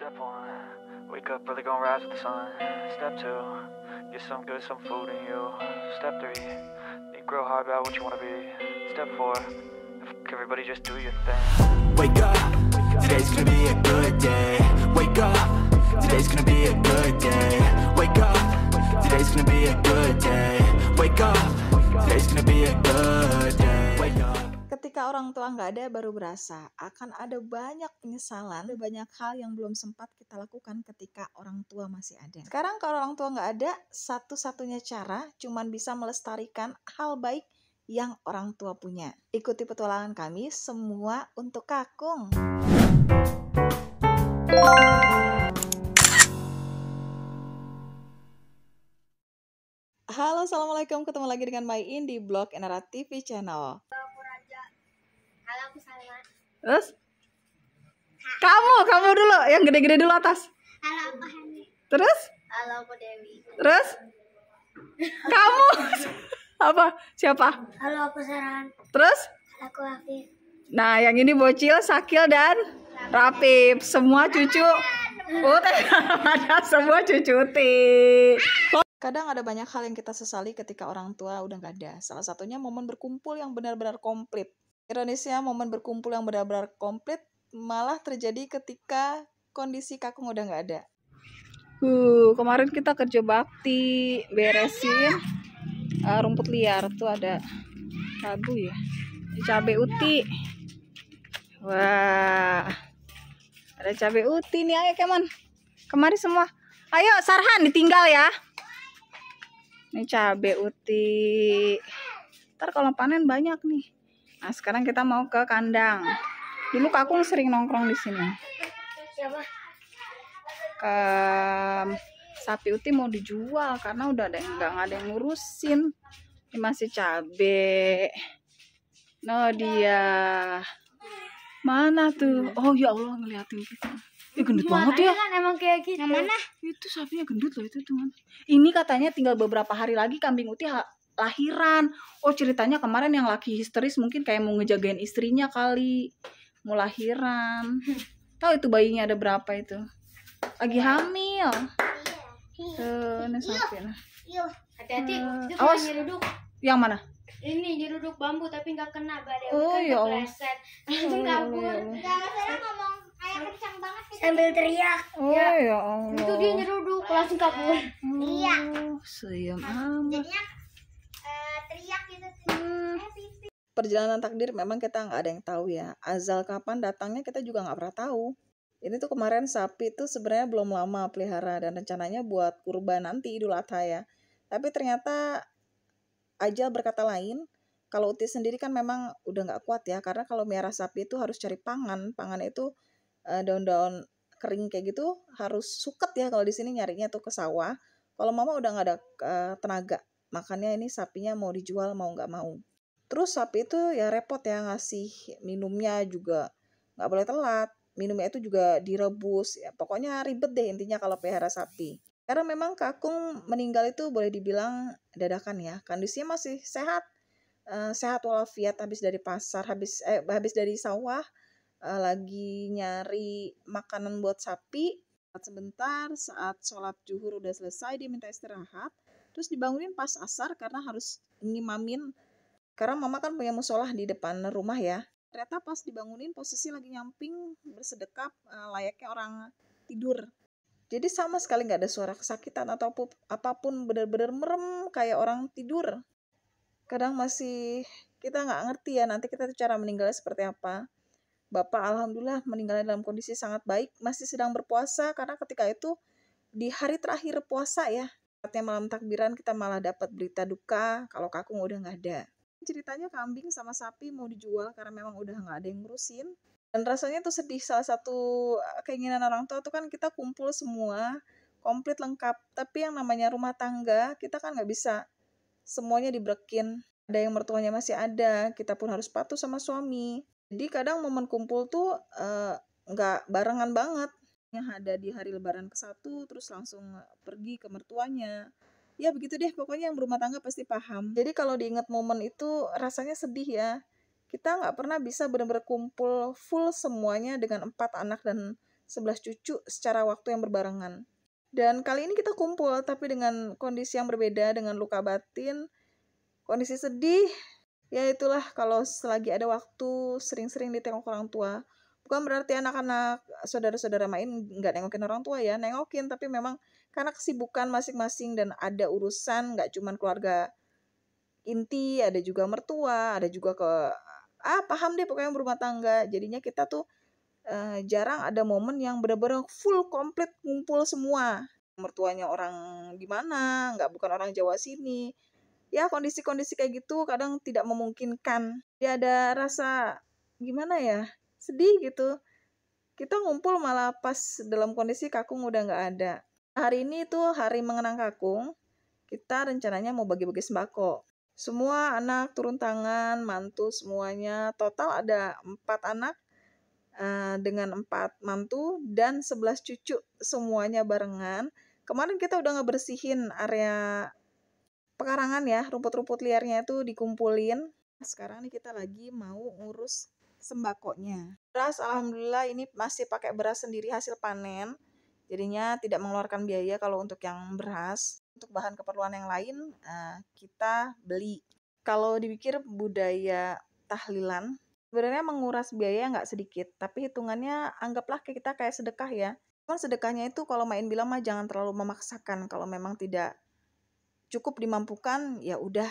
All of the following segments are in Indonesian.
Step one, wake up early, gonna rise with the sun. Step two, get some good, some food in you. Step three, think real hard about what you wanna be. Step four, everybody just do your thing. Wake up, today's gonna be a good day. Wake up, today's gonna be a good day. Wake up, today's gonna be a good day. Wake up, today's gonna be a good day. Wake up. Ketika orang tua nggak ada baru berasa akan ada banyak penyesalan, ada banyak hal yang belum sempat kita lakukan ketika orang tua masih ada. Sekarang kalau orang tua nggak ada, satu-satunya cara cuman bisa melestarikan hal baik yang orang tua punya. Ikuti petualangan kami semua untuk Kakung. Halo, assalamualaikum, ketemu lagi dengan My In di blog Enara TV channel. Halo, aku Salma. Terus? Kamu dulu, yang gede-gede dulu atas. Halo, aku Hani. Terus? Halo, aku Dewi. Terus? Kamu? Apa? Siapa? Halo, aku Saran. Terus? Aku Afif. Nah, yang ini Bocil, Sakil, dan Rapip. Semua cucu. Ada semua cucu Uti. Kadang ada banyak hal yang kita sesali ketika orang tua udah gak ada. Salah satunya momen berkumpul yang benar-benar komplit. Ironisnya, momen berkumpul yang benar-benar komplit malah terjadi ketika kondisi Kakung udah gak ada. Kemarin kita kerja bakti, beresin rumput liar. Tuh ada cabai ya. Cabai uti. Wah. Ada cabai uti nih, ayo Keman. Kemari semua. Ayo Sarhan ditinggal ya. Ini cabai uti. Ntar kalau panen banyak nih. Nah, sekarang kita mau ke kandang. Dulu Kakung sering nongkrong di sini. Siapa? Sapi uti mau dijual karena udah ada yang nggak ada yang ngurusin. Ini masih cabe. No dia. Mana tuh? Oh ya Allah, ngeliatin kita. Gendut banget ya. Kan emang kayak gitu. Yang mana? Itu sapinya gendut loh itu teman. Ini katanya tinggal beberapa hari lagi kambing uti lahiran. Oh, ceritanya kemarin yang laki histeris mungkin kayak mau ngejagain istrinya kali. Mau lahiran. Tahu itu bayinya ada berapa itu? Lagi hamil. Tuh, ini sapi. Yuk, hati-hati. Itu Awas. nyeruduk. Yang mana? Ini nyeruduk bambu tapi nggak kena badai. Oh, ya Allah. Langsung kabur. Saya ngomong kayak kencang banget gitu. Sambil teriak. Oh ya Allah. Itu dia nyeruduk langsung kabur. Iya. Siam amat. Jadinya teriak gitu. Perjalanan takdir memang kita nggak ada yang tahu ya. Azal kapan datangnya kita juga nggak pernah tahu. Ini tuh kemarin sapi tuh sebenarnya belum lama pelihara dan rencananya buat kurban nanti Idul Adha ya. Tapi ternyata ajal berkata lain. Kalau Uti sendiri kan memang udah nggak kuat ya. Karena kalau miara sapi itu harus cari pangan. Pangan itu daun-daun kering kayak gitu harus suket ya kalau di sini nyarinya tuh ke sawah. Kalau mama udah nggak ada tenaga. Makanya ini sapinya mau dijual mau nggak mau. Terus sapi itu ya repot ya ngasih minumnya juga nggak boleh telat. Minumnya itu juga direbus. Ya, pokoknya ribet deh intinya kalau pelihara sapi. Karena memang Kakung meninggal itu boleh dibilang dadakan ya. Kondisinya masih sehat. Sehat walafiat habis dari pasar, habis dari sawah. Lagi nyari makanan buat sapi. Sebentar saat sholat zuhur udah selesai dia minta istirahat. Terus dibangunin pas asar karena harus ngimamin. Karena mama kan punya musolah di depan rumah ya. Ternyata pas dibangunin posisi lagi nyamping bersedekap layaknya orang tidur. Jadi sama sekali nggak ada suara kesakitan atau apapun, benar-benar merem kayak orang tidur. Kadang masih kita nggak ngerti ya nanti kita cara meninggalnya seperti apa. Bapak alhamdulillah meninggalnya dalam kondisi sangat baik, masih sedang berpuasa karena ketika itu di hari terakhir puasa ya. Saatnya malam takbiran kita malah dapat berita duka kalau Kakung udah nggak ada. Ceritanya kambing sama sapi mau dijual karena memang udah nggak ada yang ngurusin. Dan rasanya tuh sedih. Salah satu keinginan orang tua tuh kan kita kumpul semua, komplit lengkap. Tapi yang namanya rumah tangga, kita kan nggak bisa semuanya dibrekin. Ada yang mertuanya masih ada, kita pun harus patuh sama suami. Jadi kadang momen kumpul tuh nggak barengan banget. Yang ada di hari lebaran ke-1, terus langsung pergi ke mertuanya. Ya begitu deh, pokoknya yang berumah tangga pasti paham. Jadi kalau diingat momen itu rasanya sedih ya. Kita nggak pernah bisa benar-benar kumpul full semuanya dengan 4 anak dan 11 cucu secara waktu yang berbarengan. Dan kali ini kita kumpul, tapi dengan kondisi yang berbeda, dengan luka batin, kondisi sedih. Ya itulah, kalau selagi ada waktu, sering-sering ditengok orang tua. Bukan berarti anak-anak, saudara-saudara main nggak nengokin orang tua ya, nengokin, tapi memang karena kesibukan masing-masing dan ada urusan, nggak cuma keluarga inti, ada juga mertua, ada juga paham deh pokoknya berumah tangga. Jadinya kita tuh jarang ada momen yang benar-benar full komplit ngumpul semua. Mertuanya orang gimana, bukan orang Jawa sini. Ya kondisi-kondisi kayak gitu kadang tidak memungkinkan. Ya ada rasa gimana ya, sedih gitu. Kita ngumpul malah pas dalam kondisi kakung udah nggak ada. Hari ini tuh hari mengenang kakung. Kita rencananya mau bagi-bagi sembako. Semua anak turun tangan, mantu semuanya. Total ada 4 anak dengan 4 mantu dan 11 cucu, semuanya barengan. Kemarin kita udah ngebersihin area pekarangan ya, rumput-rumput liarnya itu dikumpulin. Sekarang nih kita lagi mau ngurus sembakonya. Beras alhamdulillah ini masih pakai beras sendiri hasil panen. Jadinya tidak mengeluarkan biaya kalau untuk yang beras. Untuk bahan keperluan yang lain kita beli. Kalau dipikir budaya tahlilan, sebenarnya menguras biaya nggak sedikit, tapi hitungannya anggaplah kita kayak sedekah ya. Cuman sedekahnya itu kalau main bilang mah jangan terlalu memaksakan. Kalau memang tidak cukup dimampukan, ya udah.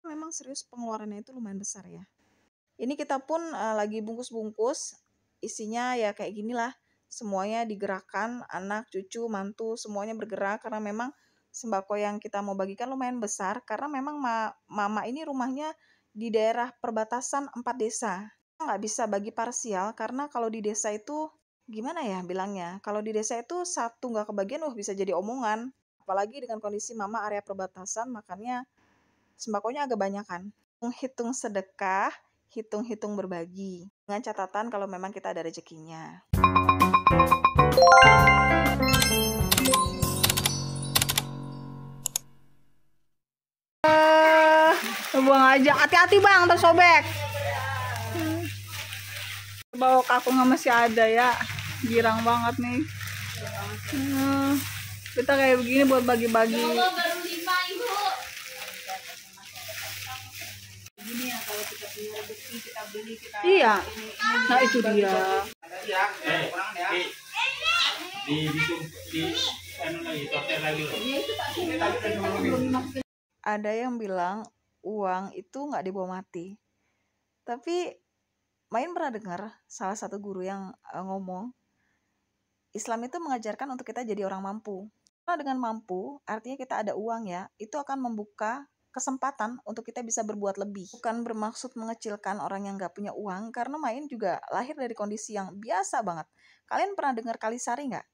Memang serius pengeluarannya itu lumayan besar ya. Ini kita pun lagi bungkus-bungkus, isinya ya kayak ginilah. Semuanya digerakkan, anak, cucu, mantu, semuanya bergerak karena memang sembako yang kita mau bagikan lumayan besar. Karena memang mama ini rumahnya di daerah perbatasan 4 desa. Nggak bisa bagi parsial karena kalau di desa itu, gimana ya bilangnya, kalau di desa itu satu nggak kebagian, bisa jadi omongan. Apalagi dengan kondisi mama area perbatasan, makanya sembakonya agak banyakan. Hitung sedekah, hitung-hitung berbagi. Dengan catatan kalau memang kita ada rezekinya. Buang aja, hati-hati bang, tersobek. Bawa kakung masih ada ya, girang banget nih. Kita kayak begini buat bagi-bagi. Iya, nah itu dia. Ada yang bilang uang itu nggak dibawa mati. Tapi Main pernah dengar salah satu guru yang ngomong, Islam itu mengajarkan untuk kita jadi orang mampu. Karena dengan mampu, artinya kita ada uang ya, itu akan membuka kesempatan untuk kita bisa berbuat lebih. Bukan bermaksud mengecilkan orang yang nggak punya uang, karena Main juga lahir dari kondisi yang biasa banget. Kalian pernah dengar Kalisari nggak?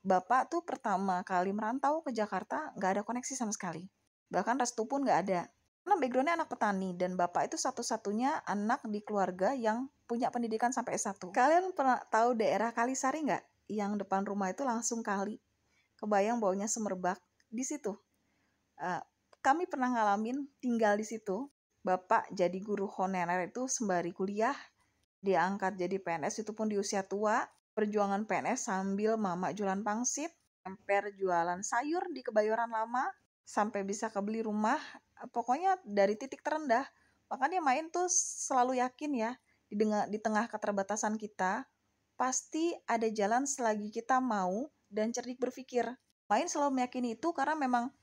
Bapak tuh pertama kali merantau ke Jakarta, nggak ada koneksi sama sekali. Bahkan restu pun nggak ada. Karena backgroundnya anak petani, dan bapak itu satu-satunya anak di keluarga yang punya pendidikan sampai S1. Kalian pernah tahu daerah Kalisari nggak? Yang depan rumah itu langsung kali. Kebayang baunya semerbak. Di situ. Kami pernah ngalamin tinggal di situ. Bapak jadi guru honorer itu sembari kuliah. Dia angkat jadi PNS itu pun di usia tua. Perjuangan PNS sambil mama jualan pangsit. Emper jualan sayur di Kebayoran Lama. Sampai bisa kebeli rumah. Pokoknya dari titik terendah. Makanya Main tuh selalu yakin ya, di tengah keterbatasan kita, pasti ada jalan selagi kita mau dan cerdik berpikir. Main selalu meyakini itu karena memang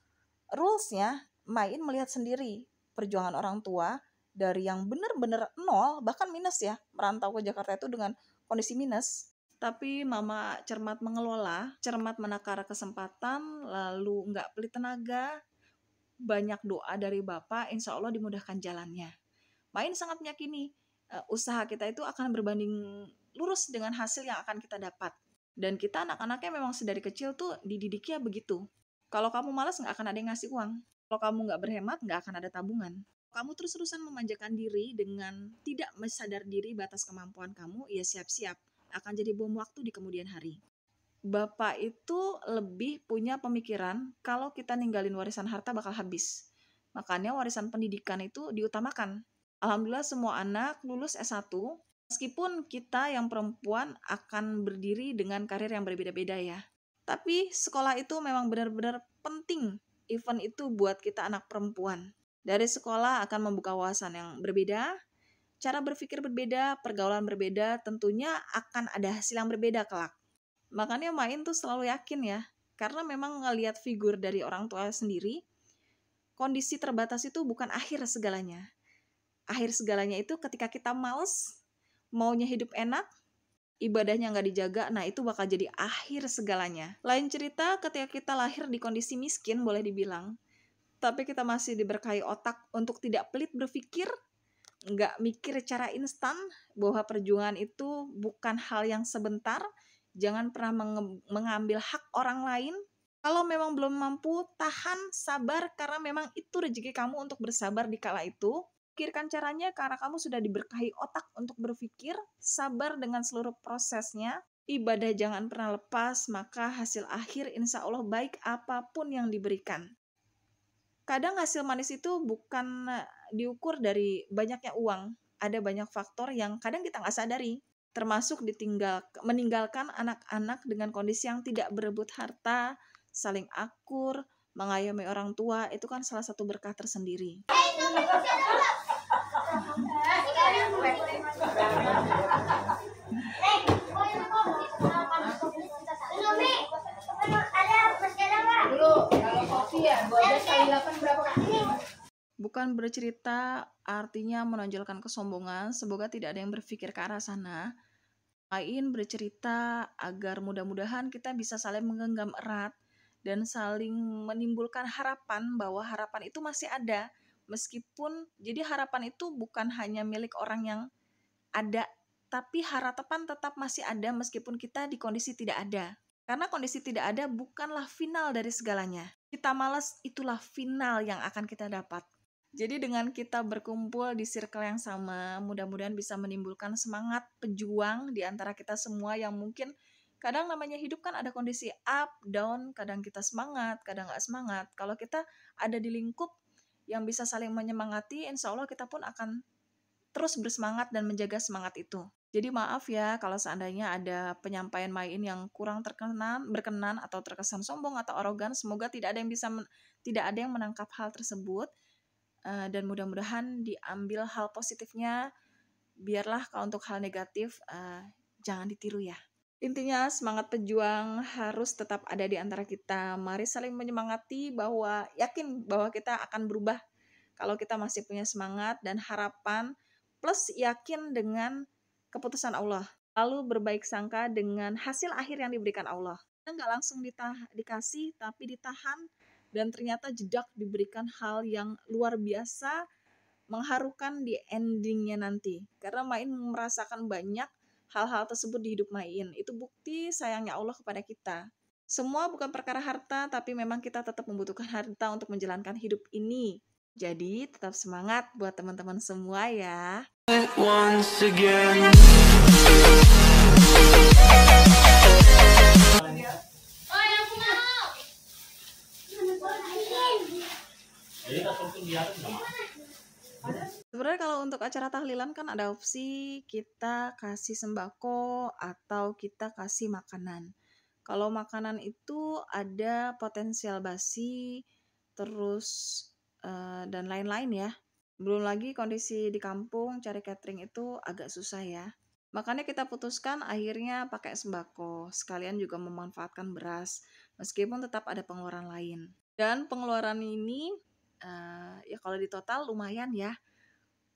rules-nya, Main melihat sendiri perjuangan orang tua dari yang benar-benar nol, bahkan minus ya, merantau ke Jakarta itu dengan kondisi minus. Tapi mama cermat mengelola, cermat menakar kesempatan, lalu nggak pelit tenaga, banyak doa dari Bapak, insya Allah dimudahkan jalannya. Main sangat meyakini usaha kita itu akan berbanding lurus dengan hasil yang akan kita dapat. Dan kita anak-anaknya memang sedari kecil tuh dididiknya begitu. Kalau kamu malas nggak akan ada yang ngasih uang. Kalau kamu nggak berhemat nggak akan ada tabungan. Kamu terus-terusan memanjakan diri dengan tidak sadar diri batas kemampuan kamu, ya siap-siap akan jadi bom waktu di kemudian hari. Bapak itu lebih punya pemikiran kalau kita ninggalin warisan harta bakal habis. Makanya warisan pendidikan itu diutamakan. Alhamdulillah semua anak lulus S1 Meskipun kita yang perempuan akan berdiri dengan karir yang berbeda-beda ya. Tapi sekolah itu memang benar-benar penting. Event itu buat kita anak perempuan. Dari sekolah akan membuka wawasan yang berbeda, cara berpikir berbeda, pergaulan berbeda, tentunya akan ada hasil yang berbeda kelak. Makanya Main tuh selalu yakin ya, karena memang ngelihat figur dari orang tua sendiri, kondisi terbatas itu bukan akhir segalanya. Akhir segalanya itu ketika kita males, maunya hidup enak, ibadahnya nggak dijaga, nah itu bakal jadi akhir segalanya. Lain cerita ketika kita lahir di kondisi miskin, boleh dibilang, tapi kita masih diberkahi otak untuk tidak pelit berpikir, nggak mikir cara instan, bahwa perjuangan itu bukan hal yang sebentar, jangan pernah mengambil hak orang lain. Kalau memang belum mampu, tahan, sabar, karena memang itu rezeki kamu untuk bersabar di kala itu. Pikirkan caranya karena kamu sudah diberkahi otak untuk berpikir, sabar dengan seluruh prosesnya, ibadah jangan pernah lepas, maka hasil akhir insya Allah baik apapun yang diberikan. Kadang hasil manis itu bukan diukur dari banyaknya uang, ada banyak faktor yang kadang kita nggak sadari, termasuk meninggalkan anak-anak dengan kondisi yang tidak berebut harta, saling akur, mengayomi orang tua, itu kan salah satu berkah tersendiri. Bukan bercerita artinya menonjolkan kesombongan, semoga tidak ada yang berpikir ke arah sana. Main bercerita agar mudah-mudahan kita bisa saling menggenggam erat dan saling menimbulkan harapan bahwa harapan itu masih ada. Meskipun, jadi harapan itu bukan hanya milik orang yang ada, tapi harapan tetap masih ada meskipun kita di kondisi tidak ada. Karena kondisi tidak ada bukanlah final dari segalanya. Kita malas, itulah final yang akan kita dapat. Jadi dengan kita berkumpul di circle yang sama, mudah-mudahan bisa menimbulkan semangat pejuang di antara kita semua yang mungkin kadang namanya hidup kan ada kondisi up, down, kadang kita semangat, kadang nggak semangat. Kalau kita ada di lingkup yang bisa saling menyemangati, insya Allah kita pun akan terus bersemangat dan menjaga semangat itu. Jadi maaf ya kalau seandainya ada penyampaian Main yang kurang berkenan atau terkesan sombong atau arogan, semoga tidak ada yang menangkap hal tersebut. Dan mudah-mudahan diambil hal positifnya, biarlah kalau untuk hal negatif jangan ditiru ya. Intinya semangat pejuang harus tetap ada di antara kita. Mari saling menyemangati bahwa yakin bahwa kita akan berubah kalau kita masih punya semangat dan harapan, plus yakin dengan keputusan Allah. Lalu berbaik sangka dengan hasil akhir yang diberikan Allah. Kita nggak langsung dikasih, tapi ditahan, dan ternyata jedak diberikan hal yang luar biasa, mengharukan di endingnya nanti. Karena Main merasakan banyak hal-hal tersebut di hidup Main. Itu bukti sayangnya Allah kepada kita. Semua bukan perkara harta, tapi memang kita tetap membutuhkan harta untuk menjalankan hidup ini. Jadi tetap semangat buat teman-teman semua ya. Once again. Sebenarnya kalau untuk acara tahlilan kan ada opsi kita kasih sembako atau kita kasih makanan. Kalau makanan itu ada potensial basi, terus dan lain-lain ya. Belum lagi kondisi di kampung cari catering itu agak susah ya. Makanya kita putuskan akhirnya pakai sembako, sekalian juga memanfaatkan beras, meskipun tetap ada pengeluaran lain. Dan pengeluaran ini ya kalau di total lumayan ya.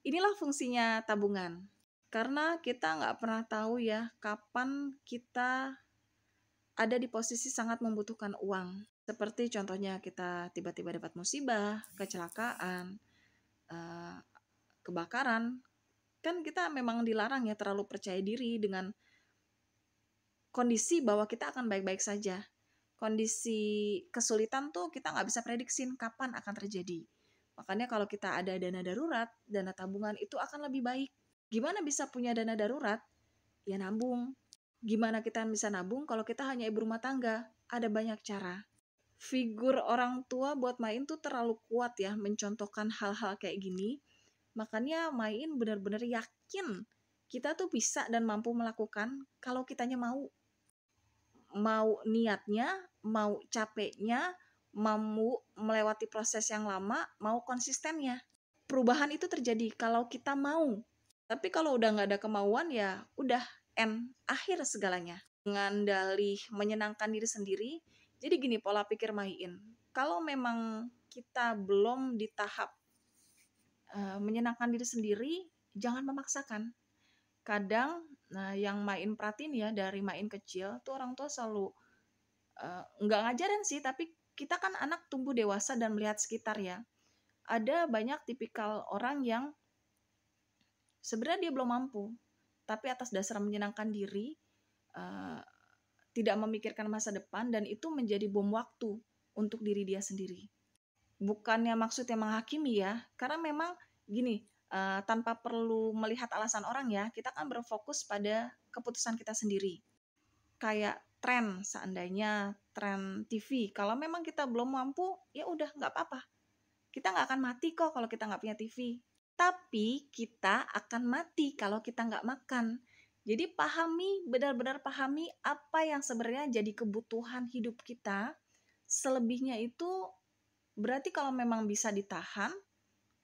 Inilah fungsinya tabungan. Karena kita nggak pernah tahu ya kapan kita ada di posisi sangat membutuhkan uang. Seperti contohnya kita tiba-tiba dapat musibah, kecelakaan, kebakaran. Kan kita memang dilarang ya terlalu percaya diri dengan kondisi bahwa kita akan baik-baik saja. Kondisi kesulitan tuh kita nggak bisa prediksi kapan akan terjadi. Makanya kalau kita ada dana darurat, dana tabungan itu akan lebih baik. Gimana bisa punya dana darurat? Ya nabung. Gimana kita bisa nabung kalau kita hanya ibu rumah tangga? Ada banyak cara. Figur orang tua buat Main tuh terlalu kuat ya mencontohkan hal-hal kayak gini. Makanya Main benar-benar yakin kita tuh bisa dan mampu melakukan kalau kitanya mau. Mau niatnya, mau capeknya, mau melewati proses yang lama, mau konsistennya. Perubahan itu terjadi kalau kita mau. Tapi kalau udah nggak ada kemauan ya udah akhir segalanya. Dengan dalih menyenangkan diri sendiri, jadi gini pola pikir Maiin. Kalau memang kita belum di tahap menyenangkan diri sendiri, jangan memaksakan. Kadang yang Main perhatiin ya, dari Main kecil tuh orang tua selalu nggak ngajarin sih, tapi kita kan anak tumbuh dewasa dan melihat sekitar ya. Ada banyak tipikal orang yang sebenarnya dia belum mampu, tapi atas dasar menyenangkan diri, tidak memikirkan masa depan, dan itu menjadi bom waktu untuk diri dia sendiri. Bukannya maksudnya menghakimi ya, karena memang gini, tanpa perlu melihat alasan orang ya, kita kan berfokus pada keputusan kita sendiri. Kayak tren, seandainya tren TV, kalau memang kita belum mampu, ya udah nggak apa-apa. Kita nggak akan mati kok kalau kita nggak punya TV. Tapi kita akan mati kalau kita nggak makan. Jadi benar-benar pahami apa yang sebenarnya jadi kebutuhan hidup kita. Selebihnya itu berarti kalau memang bisa ditahan,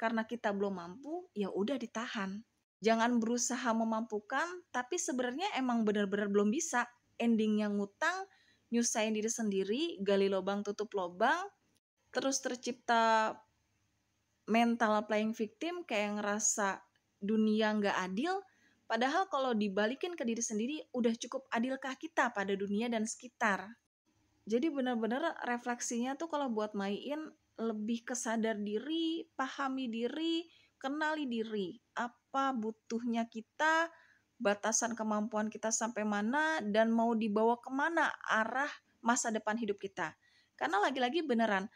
karena kita belum mampu, ya udah ditahan. Jangan berusaha memampukan, tapi sebenarnya emang benar-benar belum bisa. Endingnya ngutang, nyusahin diri sendiri, gali lubang tutup lubang, terus tercipta mental playing victim, kayak ngerasa dunia nggak adil. Padahal kalau dibalikin ke diri sendiri, udah cukup adilkah kita pada dunia dan sekitar? Jadi benar-benar refleksinya tuh kalau buat Maiin lebih ke sadar diri, pahami diri, kenali diri. Apa butuhnya kita, batasan kemampuan kita sampai mana, dan mau dibawa kemana arah masa depan hidup kita. Karena lagi-lagi beneran,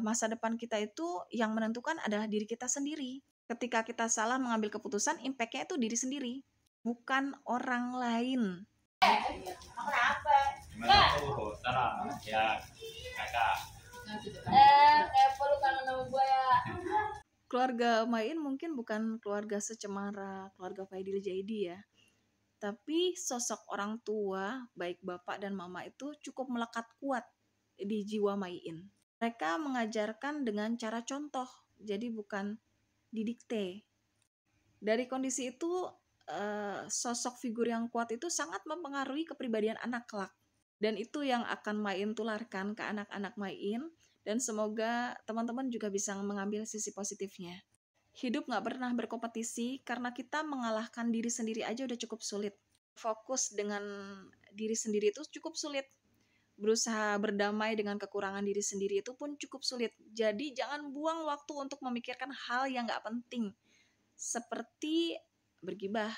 masa depan kita itu yang menentukan adalah diri kita sendiri. Ketika kita salah mengambil keputusan, impact-nya itu diri sendiri, bukan orang lain. Gimana tuh? Sana ya kakak. Perlu kangen sama gue ya. Keluarga Main mungkin bukan keluarga secemara keluarga Faidil Jaidi ya. Tapi sosok orang tua, baik bapak dan mama itu cukup melekat kuat di jiwa Main. Mereka mengajarkan dengan cara contoh, jadi bukan didikte. Dari kondisi itu, sosok figur yang kuat itu sangat mempengaruhi kepribadian anak kelak. Dan itu yang akan Main tularkan ke anak-anak Main, dan semoga teman-teman juga bisa mengambil sisi positifnya. Hidup gak pernah berkompetisi, karena kita mengalahkan diri sendiri aja udah cukup sulit. Fokus dengan diri sendiri itu cukup sulit. Berusaha berdamai dengan kekurangan diri sendiri itu pun cukup sulit. Jadi jangan buang waktu untuk memikirkan hal yang gak penting, seperti bergibah.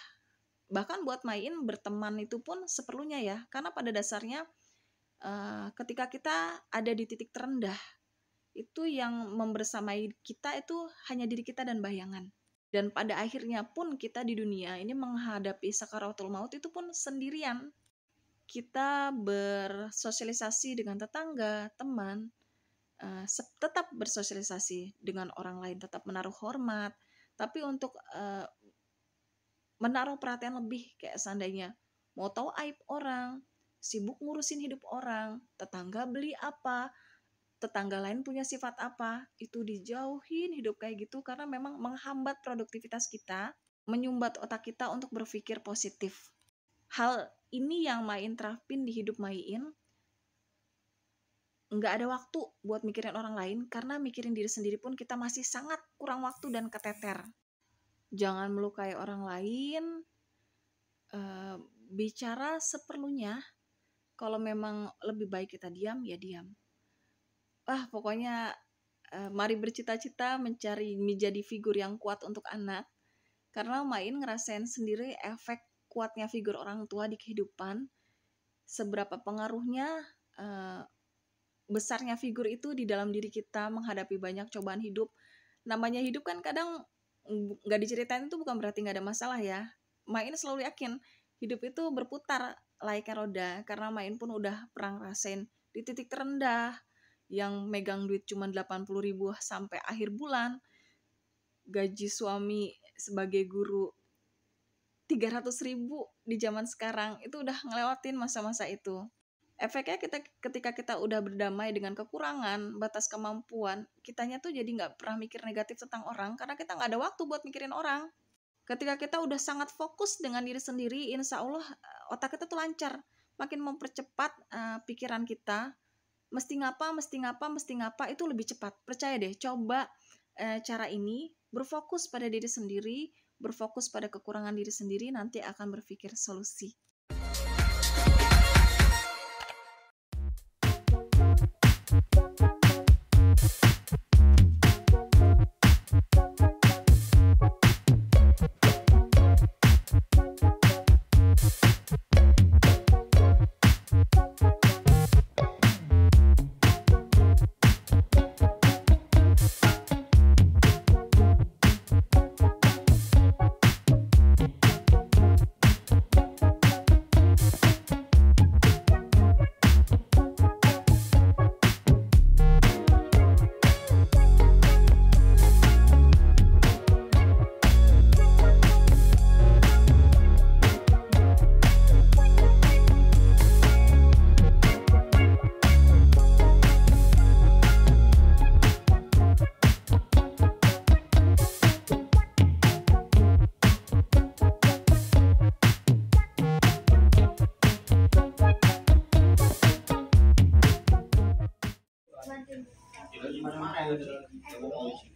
Bahkan buat Main, berteman itu pun seperlunya ya, karena pada dasarnya ketika kita ada di titik terendah, itu yang membersamai kita itu hanya diri kita dan bayangan. Dan pada akhirnya pun kita di dunia ini menghadapi sakaratul maut itu pun sendirian. Kita bersosialisasi dengan tetangga, teman, tetap bersosialisasi dengan orang lain, tetap menaruh hormat, tapi untuk menaruh perhatian lebih, kayak seandainya mau tahu aib orang, sibuk ngurusin hidup orang, tetangga beli apa, tetangga lain punya sifat apa, itu dijauhin hidup kayak gitu, karena memang menghambat produktivitas kita, menyumbat otak kita untuk berpikir positif. Hal ini yang Main terapin di hidup Main. Nggak ada waktu buat mikirin orang lain, karena mikirin diri sendiri pun kita masih sangat kurang waktu dan keteter. Jangan melukai orang lain, bicara seperlunya. Kalau memang lebih baik kita diam, ya diam. Pokoknya mari bercita-cita mencari menjadi figur yang kuat untuk anak. Karena Main ngerasain sendiri efek kuatnya figur orang tua di kehidupan. Seberapa pengaruhnya besarnya figur itu di dalam diri kita menghadapi banyak cobaan hidup. Namanya hidup kan kadang nggak diceritain itu bukan berarti nggak ada masalah ya. Main selalu yakin hidup itu berputar layaknya roda, karena Main pun udah pernah ngerasain di titik terendah, yang megang duit cuma 80.000 sampai akhir bulan, gaji suami sebagai guru 300.000 di zaman sekarang, itu udah ngelewatin masa-masa itu. Efeknya ketika kita udah berdamai dengan kekurangan, batas kemampuan, kitanya tuh jadi nggak pernah mikir negatif tentang orang, karena kita nggak ada waktu buat mikirin orang. Ketika kita udah sangat fokus dengan diri sendiri, insya Allah otak kita tuh lancar, makin mempercepat pikiran kita, mesti ngapa, itu lebih cepat. Percaya deh, coba cara ini, berfokus pada diri sendiri, berfokus pada kekurangan diri sendiri, nanti akan berpikir solusi.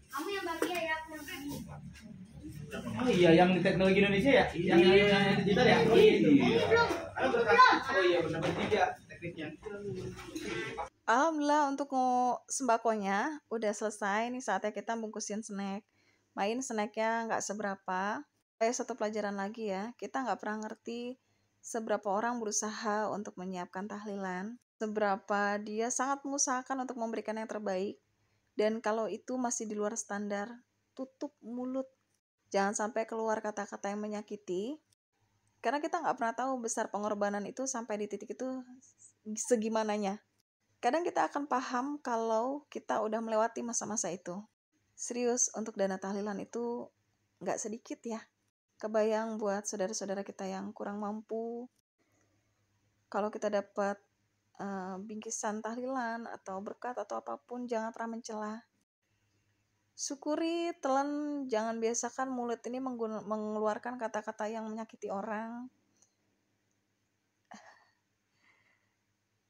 Kamu yang bahagia ya, aku yang bahagia. Oh iya, yang di teknologi Indonesia ya? Yang digital ya? Oh iya. Oh iya, benar bertiga tekniknya. Alhamdulillah untuk sembakonya udah selesai. Nih saatnya kita bungkusin snack. Main snacknya nggak seberapa. Kayak satu pelajaran lagi ya. Kita nggak pernah ngerti seberapa orang berusaha untuk menyiapkan tahlilan. Seberapa dia sangat mengusahakan untuk memberikan yang terbaik. Dan kalau itu masih di luar standar, tutup mulut. Jangan sampai keluar kata-kata yang menyakiti. Karena kita nggak pernah tahu besar pengorbanan itu sampai di titik itu segimananya. Kadang kita akan paham kalau kita udah melewati masa-masa itu. Serius, untuk dana tahlilan itu nggak sedikit ya. Kebayang buat saudara-saudara kita yang kurang mampu. Kalau kita dapat bingkisan tahlilan atau berkat atau apapun, jangan pernah mencela. Syukuri, telan, jangan biasakan mulut ini mengeluarkan kata-kata yang menyakiti orang.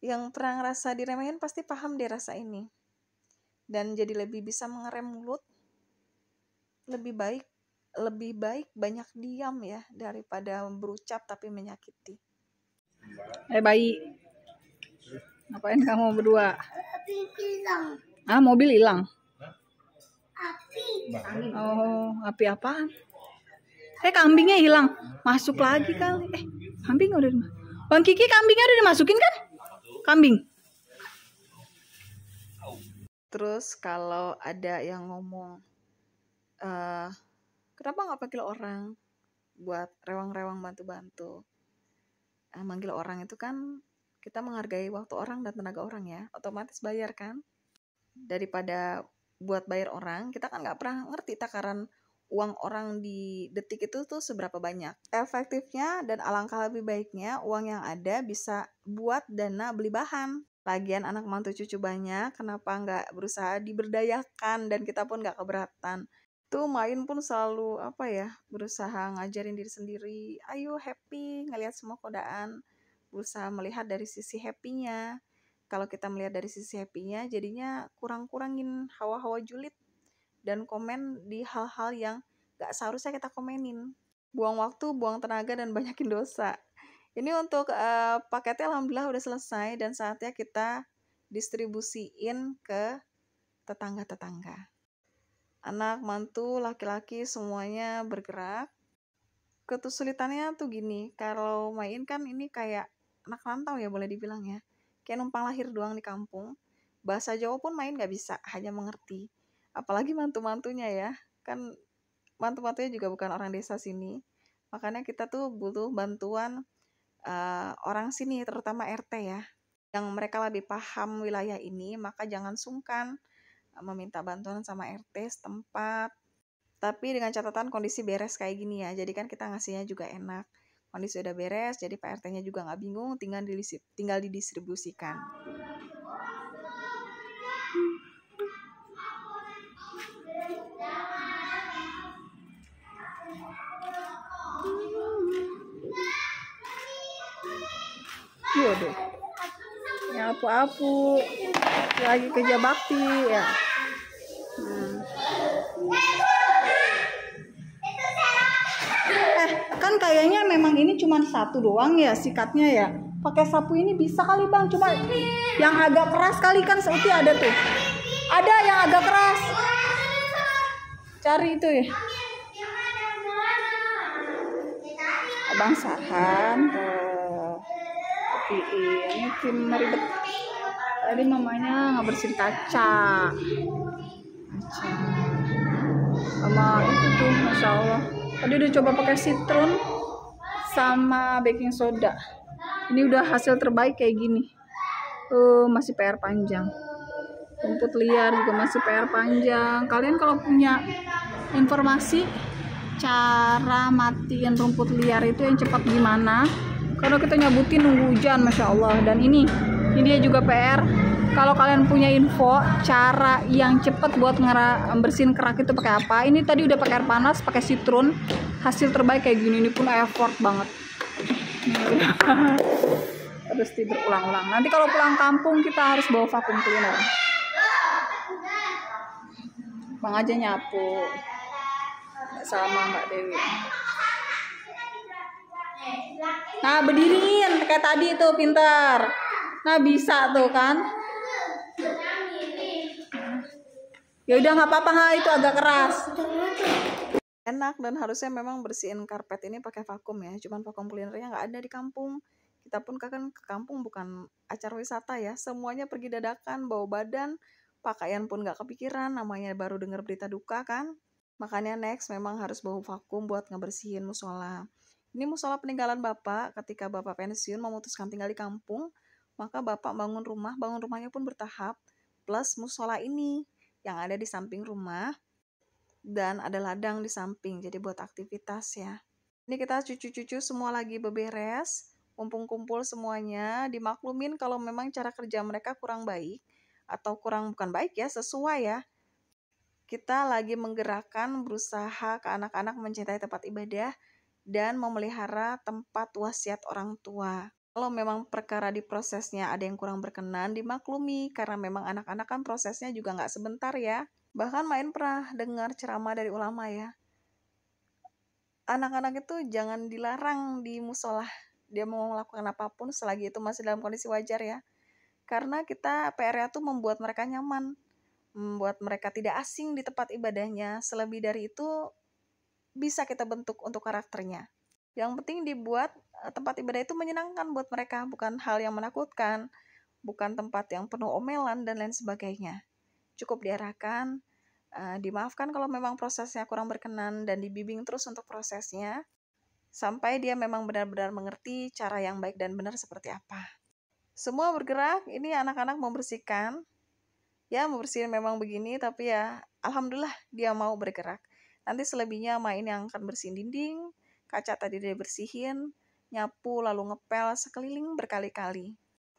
Yang pernah ngerasa diremehin pasti paham deh rasa ini. Dan jadi lebih bisa mengerem mulut. Lebih baik banyak diam ya daripada berucap tapi menyakiti. Bayi, ngapain kamu berdua? Api hilang. Mobil hilang. Api. Oh, api apaan? Kambingnya hilang. Masuk lagi kali. Kambing udah Bang Kiki, kambingnya udah dimasukin kan? Kambing. Terus kalau ada yang ngomong, kenapa nggak panggil orang buat rewang-rewang bantu-bantu? Manggil orang itu kan kita menghargai waktu orang dan tenaga orang ya, otomatis bayar kan. Daripada buat bayar orang, kita kan nggak pernah ngerti takaran uang orang di detik itu tuh seberapa banyak. Efektifnya dan alangkah lebih baiknya uang yang ada bisa buat dana beli bahan. Lagian anak mantu cucu banyak, kenapa nggak berusaha diberdayakan dan kita pun nggak keberatan. Tuh main pun selalu berusaha ngajarin diri sendiri, ayo happy, ngelihat semua godaan, berusaha melihat dari sisi happy-nya. Kalau kita melihat dari sisi happy-nya, jadinya kurangin hawa-hawa julid dan komen di hal-hal yang gak seharusnya kita komenin. Buang waktu, buang tenaga, dan banyakin dosa. Ini untuk paketnya alhamdulillah udah selesai dan saatnya kita distribusiin ke tetangga-tetangga. Anak, mantu, laki-laki semuanya bergerak. Kesulitannya tuh gini, kalau main kan ini kayak anak rantau ya boleh dibilang ya. Kayak numpang lahir doang di kampung. Bahasa Jawa pun main gak bisa, hanya mengerti. Apalagi mantu-mantunya ya. Kan mantu-mantunya juga bukan orang desa sini. Makanya kita tuh butuh bantuan orang sini, terutama RT ya. Yang mereka lebih paham wilayah ini, maka jangan sungkan meminta bantuan sama RT setempat. Tapi dengan catatan kondisi beres kayak gini ya. Jadi kan kita ngasihnya juga enak. Kondisi udah beres, jadi PRT-nya juga nggak bingung, tinggal didistribusikan. Waduh, nyapu-apu lagi kerja bakti ya. Kan kayaknya memang ini cuma satu doang ya sikatnya ya. Pakai sapu ini bisa kali Bang, cuma yang agak keras kali kan Seuti ada tuh. Ada yang agak keras. Cari itu ya. Abang Sarhan ini tim ribet. Tadi mamanya ngebersihin kaca sama itu tuh, Masya Allah. Tadi udah coba pakai citron sama baking soda. Ini udah hasil terbaik kayak gini. Masih PR panjang. Rumput liar juga masih PR panjang. Kalian kalau punya informasi cara matiin rumput liar itu yang cepat gimana? Karena kita nyabutin nunggu hujan, Masya Allah. Dan ini dia juga PR. Kalau kalian punya info cara yang cepat buat bersihin kerak itu pakai apa? Ini tadi udah pakai air panas, pakai citron. Hasil terbaik kayak gini. Ini pun effort banget. Terus berulang-ulang. Nanti kalau pulang kampung kita harus bawa vakum cleaner. Bang aja nyapu sama Mbak Dewi. Nah, berdiriin kayak tadi tuh, pintar. Nah, bisa tuh kan. Ya udah nggak apa-apa, itu agak keras. Enak dan harusnya memang bersihin karpet ini pakai vakum ya. Cuman vakum cleanernya nggak ada di kampung. Kita pun kan ke kampung bukan acara wisata ya. Semuanya pergi dadakan, bawa badan, pakaian pun nggak kepikiran. Namanya baru dengar berita duka kan. Makanya next memang harus bawa vakum buat ngebersihin musola. Ini musola peninggalan Bapak. Ketika Bapak pensiun memutuskan tinggal di kampung, maka Bapak bangun rumahnya pun bertahap. Plus musola ini yang ada di samping rumah. Dan ada ladang di samping, jadi buat aktivitas ya. Ini kita cucu-cucu semua lagi beberes, kumpul-kumpul semuanya, dimaklumin kalau memang cara kerja mereka kurang baik, atau bukan baik ya, sesuai ya. Kita lagi menggerakkan, berusaha ke anak-anak mencintai tempat ibadah, dan memelihara tempat wasiat orang tua. Kalau memang perkara di prosesnya ada yang kurang berkenan, dimaklumi, karena memang anak-anak kan prosesnya juga nggak sebentar ya. Bahkan Main pernah dengar ceramah dari ulama ya. Anak-anak itu jangan dilarang di musola. Dia mau melakukan apapun selagi itu masih dalam kondisi wajar ya. Karena kita PR-nya tuh membuat mereka nyaman. Membuat mereka tidak asing di tempat ibadahnya. Selebih dari itu bisa kita bentuk untuk karakternya. Yang penting dibuat tempat ibadah itu menyenangkan buat mereka. Bukan hal yang menakutkan. Bukan tempat yang penuh omelan dan lain sebagainya. Cukup diarahkan, dimaafkan kalau memang prosesnya kurang berkenan dan dibimbing terus untuk prosesnya sampai dia memang benar-benar mengerti cara yang baik dan benar seperti apa. Semua bergerak, ini anak-anak membersihkan. Ya, membersihin memang begini, tapi ya alhamdulillah dia mau bergerak. Nanti selebihnya Main yang akan bersihin dinding, kaca tadi dia bersihin, nyapu lalu ngepel sekeliling berkali-kali.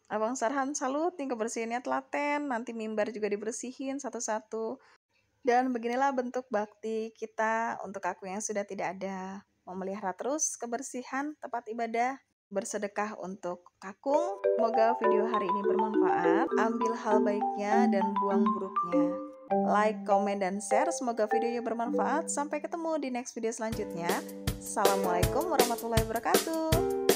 Abang Sarhan salut nih kebersihinnya telaten, nanti mimbar juga dibersihin satu-satu. Dan beginilah bentuk bakti kita untuk aku yang sudah tidak ada. Memelihara terus kebersihan tempat ibadah, bersedekah untuk kakung. Semoga video hari ini bermanfaat, ambil hal baiknya dan buang buruknya. Like, komen, dan share, semoga videonya bermanfaat. Sampai ketemu di next video selanjutnya. Assalamualaikum warahmatullahi wabarakatuh.